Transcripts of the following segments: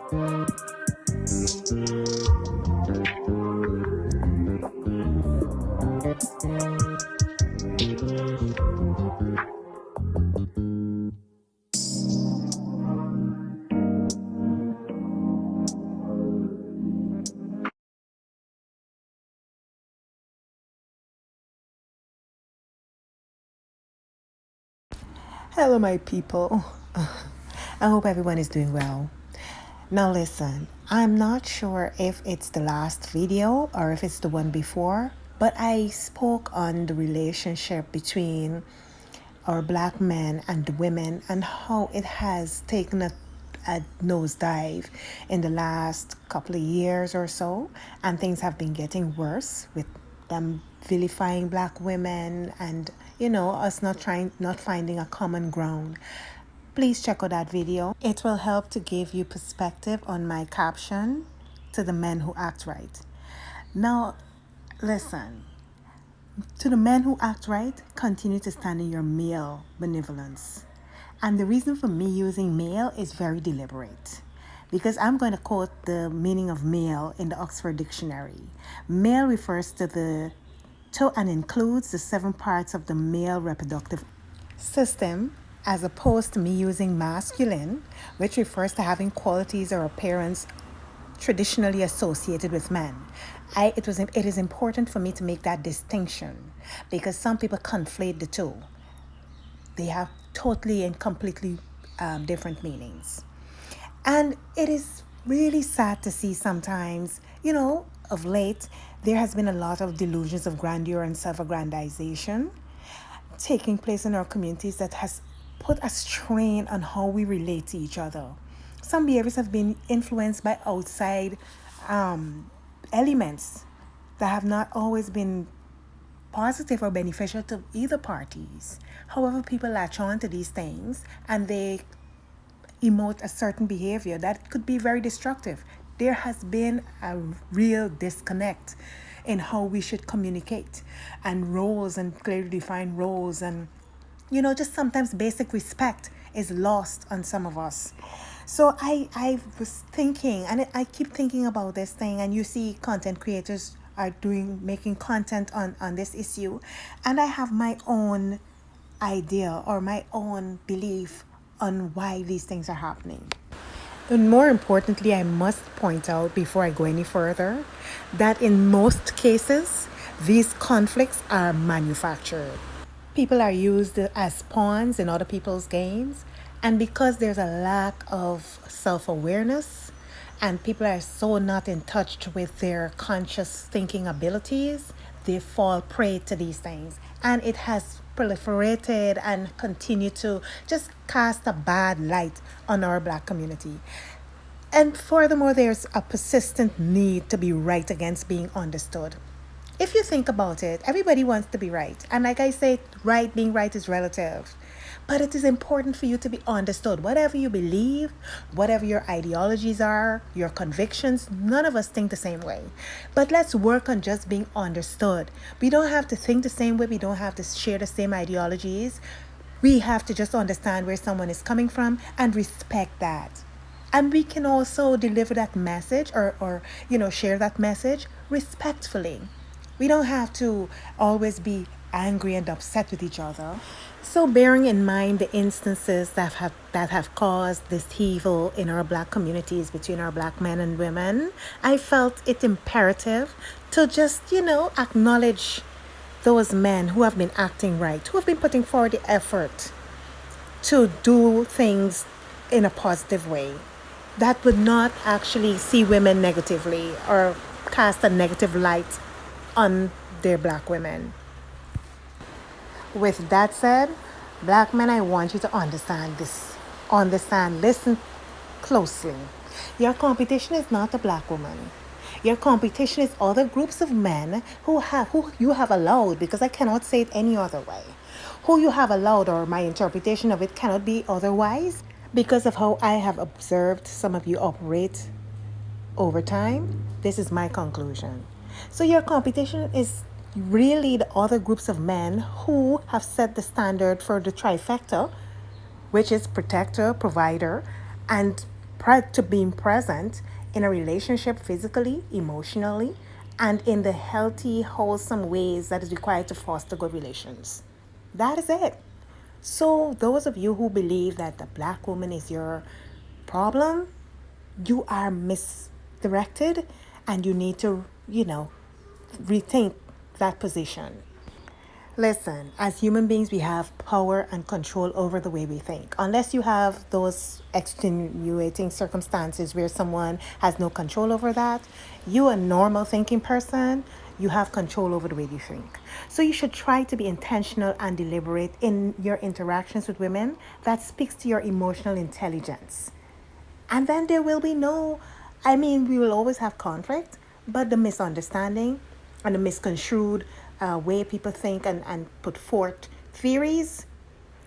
Hello, my people. I hope everyone is doing well. Now, listen, I'm not sure if it's the last video or if it's the one before, but I spoke on the relationship between our black men and women and how it has taken a nosedive in the last couple of years or so, and things have been getting worse with them vilifying black women and us not finding a common ground. Please check out that video. It will help to give you perspective on my caption, to the men who act right. Now, listen, to the men who act right, continue to stand in your male benevolence. And the reason for me using male is very deliberate, because I'm going to quote the meaning of male in the Oxford Dictionary. Male refers to and includes the 7 parts of the male reproductive system, as opposed to me using masculine, which refers to having qualities or appearance traditionally associated with men. It is important for me to make that distinction, because some people conflate the two. They have totally and completely different meanings. And it is really sad to see sometimes, of late, there has been a lot of delusions of grandeur and self-aggrandization taking place in our communities that has put a strain on how we relate to each other. Some behaviors have been influenced by outside elements that have not always been positive or beneficial to either parties. However, people latch on to these things and they emote a certain behavior that could be very destructive. There has been a real disconnect in how we should communicate, and roles and clearly defined roles, and just sometimes basic respect is lost on some of us. So I was thinking, and I keep thinking about this thing, and you see content creators are making content on this issue, and I have my own idea or my own belief on why these things are happening. And more importantly, I must point out before I go any further that in most cases, these conflicts are manufactured. People are used as pawns in other people's games, and because there's a lack of self-awareness and people are so not in touch with their conscious thinking abilities, they fall prey to these things, and it has proliferated and continue to just cast a bad light on our black community. And furthermore, there's a persistent need to be right against being understood. If you think about it, everybody wants to be right. And like I say, being right is relative. But it is important for you to be understood. Whatever you believe, whatever your ideologies are, your convictions, none of us think the same way. But let's work on just being understood. We don't have to think the same way. We don't have to share the same ideologies. We have to just understand where someone is coming from and respect that. And we can also deliver that message or share that message respectfully. We don't have to always be angry and upset with each other. So bearing in mind the instances that have caused this evil in our black communities between our black men and women, I felt it imperative to just, acknowledge those men who have been acting right, who have been putting forward the effort to do things in a positive way that would not actually see women negatively or cast a negative light on their black women. With that said, black men, I want you to understand this. Listen closely. Your competition is not a black woman. Your competition is other groups of men who you have allowed, because I cannot say it any other way, who you have allowed, or my interpretation of it cannot be otherwise, because of how I have observed some of you operate over time. This is my conclusion. So your competition is really the other groups of men who have set the standard for the trifecta, which is protector, provider, and to being present in a relationship physically, emotionally, and in the healthy, wholesome ways that is required to foster good relations. That is it. So, those of you who believe that the black woman is your problem, you are misdirected and you need to, rethink that position. Listen, as human beings, we have power and control over the way we think. Unless you have those extenuating circumstances where someone has no control over that, you, a normal thinking person, you have control over the way you think. So you should try to be intentional and deliberate in your interactions with women. That speaks to your emotional intelligence. And then there will be no, we will always have conflict, but the misunderstanding and the misconstrued way people think and put forth theories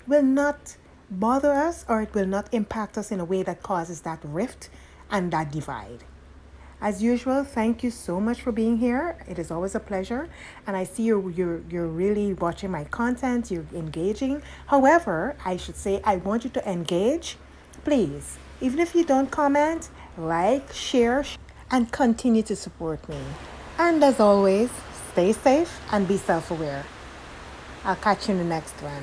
will not bother us, or it will not impact us in a way that causes that rift and that divide. As usual, thank you so much for being here. It is always a pleasure. And I see you're really watching my content, you're engaging. However, I should say I want you to engage. Please, even if you don't comment, like, share, and continue to support me. And as always, stay safe and be self-aware. I'll catch you in the next one.